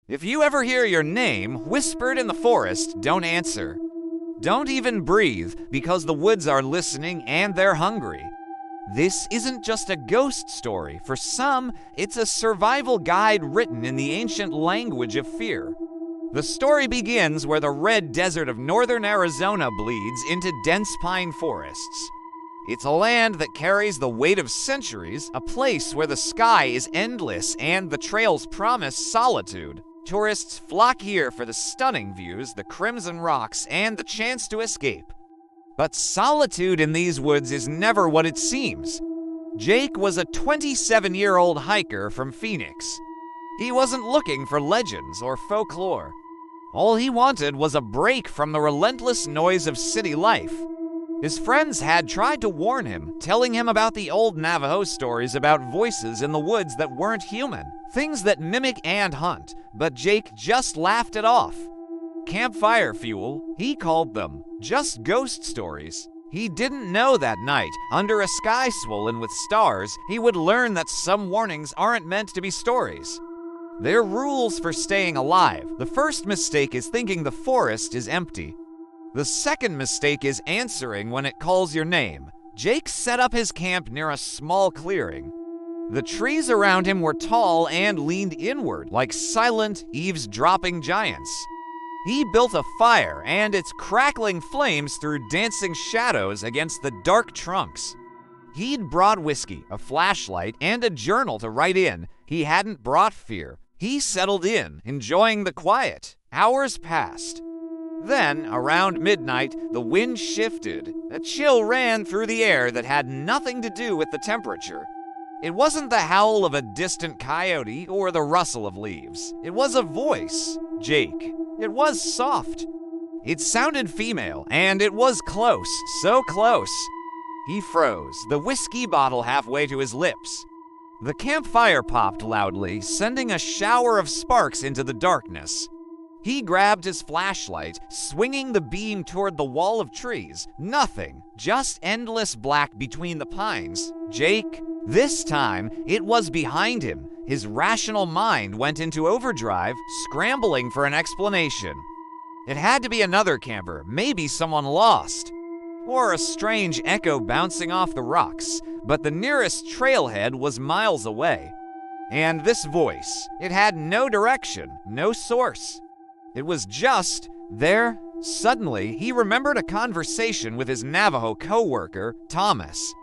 If you ever hear your name whispered in the forest, don't answer. Don't even breathe, because the woods are listening and they're hungry. This isn't just a ghost story. For some, it's a survival guide written in the ancient language of fear. The story begins where the red desert of northern Arizona bleeds into dense pine forests. It's a land that carries the weight of centuries, a place where the sky is endless and the trails promise solitude. Tourists flock here for the stunning views, the crimson rocks, and the chance to escape. But solitude in these woods is never what it seems. Jake was a 27-year-old hiker from Phoenix. He wasn't looking for legends or folklore. All he wanted was a break from the relentless noise of city life. His friends had tried to warn him, telling him about the old Navajo stories about voices in the woods that weren't human, things that mimic and hunt, but Jake just laughed it off. Campfire fuel, he called them, just ghost stories. He didn't know that night, under a sky swollen with stars, he would learn that some warnings aren't meant to be stories. They're rules for staying alive. The first mistake is thinking the forest is empty. The second mistake is answering when it calls your name. Jake set up his camp near a small clearing. The trees around him were tall and leaned inward like silent, eavesdropping giants. He built a fire, and its crackling flames threw dancing shadows against the dark trunks. He'd brought whiskey, a flashlight, and a journal to write in. He hadn't brought fear. He settled in, enjoying the quiet. Hours passed. Then, around midnight, the wind shifted. A chill ran through the air that had nothing to do with the temperature. It wasn't the howl of a distant coyote or the rustle of leaves. It was a voice, Jake. It was soft. It sounded female, and it was close, so close. He froze, the whiskey bottle halfway to his lips. The campfire popped loudly, sending a shower of sparks into the darkness. He grabbed his flashlight, swinging the beam toward the wall of trees. Nothing, just endless black between the pines. Jake, this time, it was behind him. His rational mind went into overdrive, scrambling for an explanation. It had to be another camper, maybe someone lost, or a strange echo bouncing off the rocks, but the nearest trailhead was miles away. And this voice, it had no direction, no source. It was just there. Suddenly, he remembered a conversation with his Navajo co-worker, Thomas.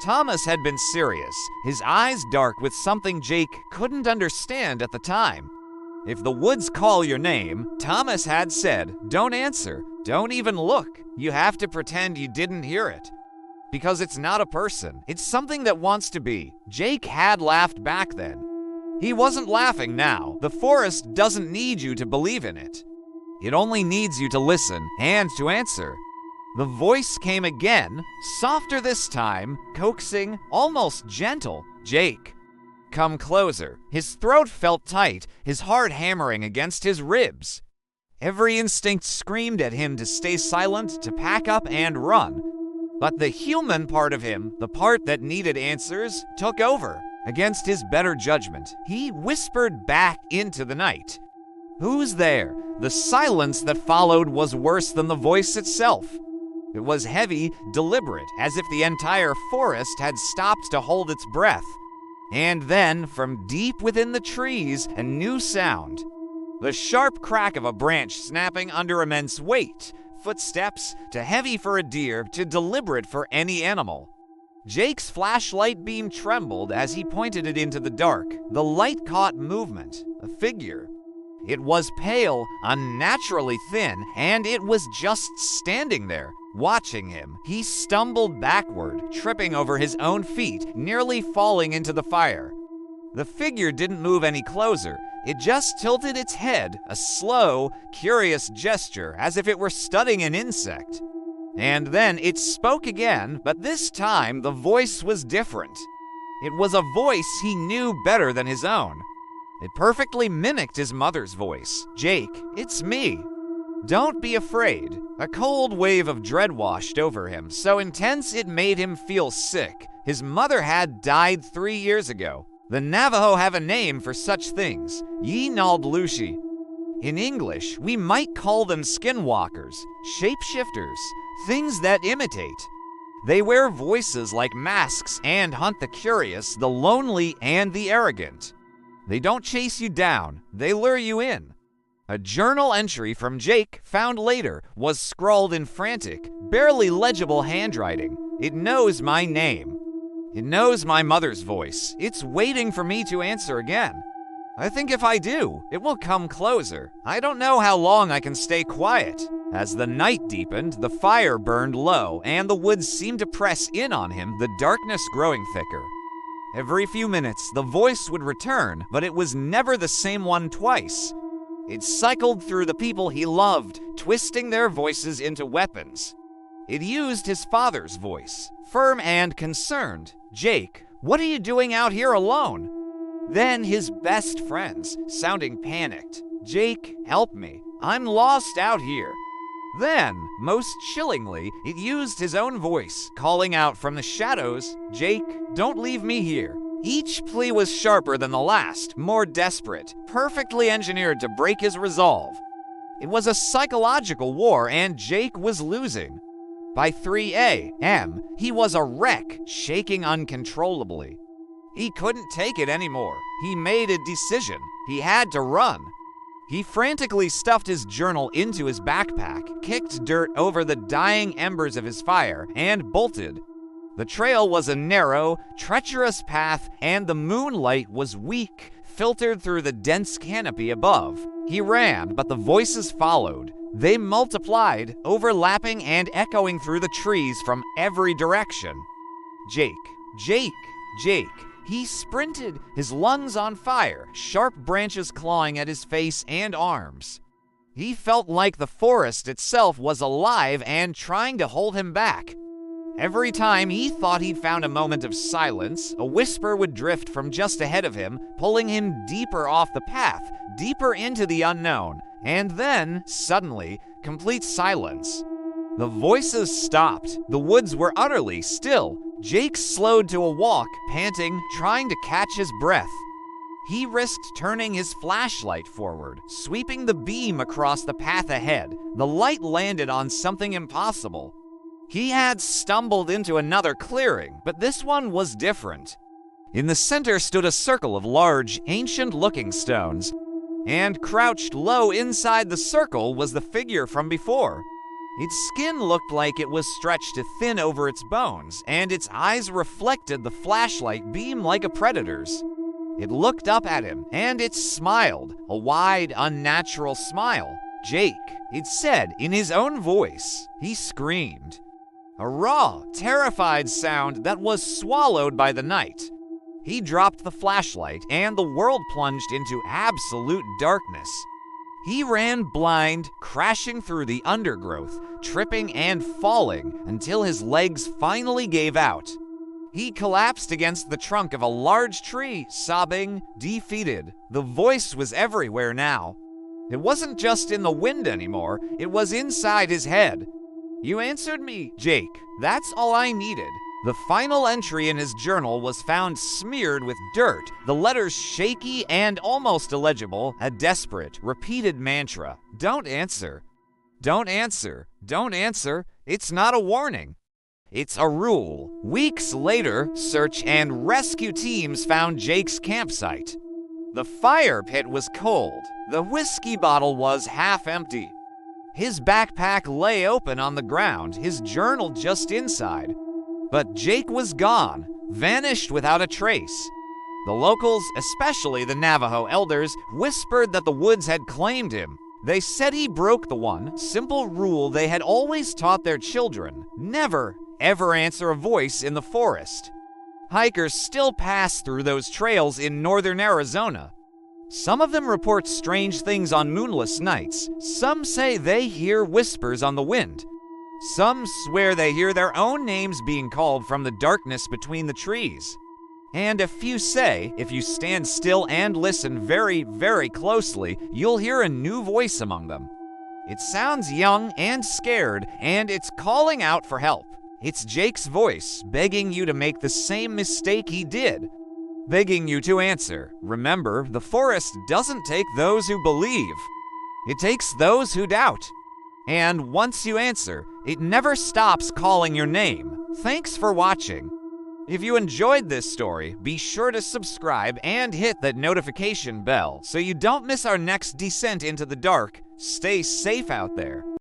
Thomas had been serious, his eyes dark with something Jake couldn't understand at the time. If the woods call your name, Thomas had said, don't answer, don't even look. You have to pretend you didn't hear it. Because it's not a person, it's something that wants to be. Jake had laughed back then. He wasn't laughing now. The forest doesn't need you to believe in it. It only needs you to listen and to answer. The voice came again, softer this time, coaxing, almost gentle. Jake, come closer. His throat felt tight, his heart hammering against his ribs. Every instinct screamed at him to stay silent, to pack up and run. But the human part of him, the part that needed answers, took over. Against his better judgment, he whispered back into the night. Who's there? The silence that followed was worse than the voice itself. It was heavy, deliberate, as if the entire forest had stopped to hold its breath. And then, from deep within the trees, a new sound. The sharp crack of a branch snapping under immense weight. Footsteps, too heavy for a deer, too deliberate for any animal. Jake's flashlight beam trembled as he pointed it into the dark. The light caught movement, a figure. It was pale, unnaturally thin, and it was just standing there, watching him. He stumbled backward, tripping over his own feet, nearly falling into the fire. The figure didn't move any closer. It just tilted its head, a slow, curious gesture, as if it were studying an insect. And then it spoke again, but this time the voice was different. It was a voice he knew better than his own. It perfectly mimicked his mother's voice. Jake, it's me. Don't be afraid. A cold wave of dread washed over him, so intense it made him feel sick. His mother had died 3 years ago. The Navajo have a name for such things, Yee Naaldlooshii. In English, we might call them skinwalkers, shapeshifters, things that imitate. They wear voices like masks and hunt the curious, the lonely, and the arrogant. They don't chase you down, they lure you in. A journal entry from Jake, found later, was scrawled in frantic, barely legible handwriting. It knows my name. It knows my mother's voice. It's waiting for me to answer again. I think if I do, it will come closer. I don't know how long I can stay quiet. As the night deepened, the fire burned low, and the woods seemed to press in on him, the darkness growing thicker. Every few minutes, the voice would return, but it was never the same one twice. It cycled through the people he loved, twisting their voices into weapons. It used his father's voice, firm and concerned. "Jake, what are you doing out here alone?" Then his best friends, sounding panicked. "Jake, help me. I'm lost out here." Then, most chillingly, it used his own voice, calling out from the shadows, "Jake, don't leave me here." Each plea was sharper than the last, more desperate, perfectly engineered to break his resolve. It was a psychological war, and Jake was losing. By 3 a.m., he was a wreck, shaking uncontrollably. He couldn't take it anymore. He made a decision. He had to run. He frantically stuffed his journal into his backpack, kicked dirt over the dying embers of his fire, and bolted. The trail was a narrow, treacherous path, and the moonlight was weak, filtered through the dense canopy above. He ran, but the voices followed. They multiplied, overlapping and echoing through the trees from every direction. Jake, Jake, Jake. He sprinted, his lungs on fire, sharp branches clawing at his face and arms. He felt like the forest itself was alive and trying to hold him back. Every time he thought he'd found a moment of silence, a whisper would drift from just ahead of him, pulling him deeper off the path, deeper into the unknown, and then, suddenly, complete silence. The voices stopped. The woods were utterly still. Jake slowed to a walk, panting, trying to catch his breath. He risked turning his flashlight forward, sweeping the beam across the path ahead. The light landed on something impossible. He had stumbled into another clearing, but this one was different. In the center stood a circle of large, ancient-looking stones, and crouched low inside the circle was the figure from before. Its skin looked like it was stretched to thin over its bones, and its eyes reflected the flashlight beam like a predator's. It looked up at him, and it smiled, a wide, unnatural smile. "Jake," it said in his own voice. He screamed. A raw, terrified sound that was swallowed by the night. He dropped the flashlight, and the world plunged into absolute darkness. He ran blind, crashing through the undergrowth, tripping and falling until his legs finally gave out. He collapsed against the trunk of a large tree, sobbing, defeated. The voice was everywhere now. It wasn't just in the wind anymore, it was inside his head. "You answered me, Jake. That's all I needed." The final entry in his journal was found smeared with dirt, the letters shaky and almost illegible, a desperate, repeated mantra. "Don't answer. Don't answer. Don't answer. It's not a warning. It's a rule." Weeks later, search and rescue teams found Jake's campsite. The fire pit was cold. The whiskey bottle was half empty. His backpack lay open on the ground, his journal just inside. But Jake was gone, vanished without a trace. The locals, especially the Navajo elders, whispered that the woods had claimed him. They said he broke the one simple rule they had always taught their children: never, ever answer a voice in the forest. Hikers still pass through those trails in northern Arizona. Some of them report strange things on moonless nights. Some say they hear whispers on the wind. Some swear they hear their own names being called from the darkness between the trees. And a few say, if you stand still and listen very, very closely, you'll hear a new voice among them. It sounds young and scared, and it's calling out for help. It's Jake's voice, begging you to make the same mistake he did. Begging you to answer. Remember, the forest doesn't take those who believe. It takes those who doubt. And once you answer, it never stops calling your name. Thanks for watching. If you enjoyed this story, be sure to subscribe and hit that notification bell so you don't miss our next descent into the dark. Stay safe out there.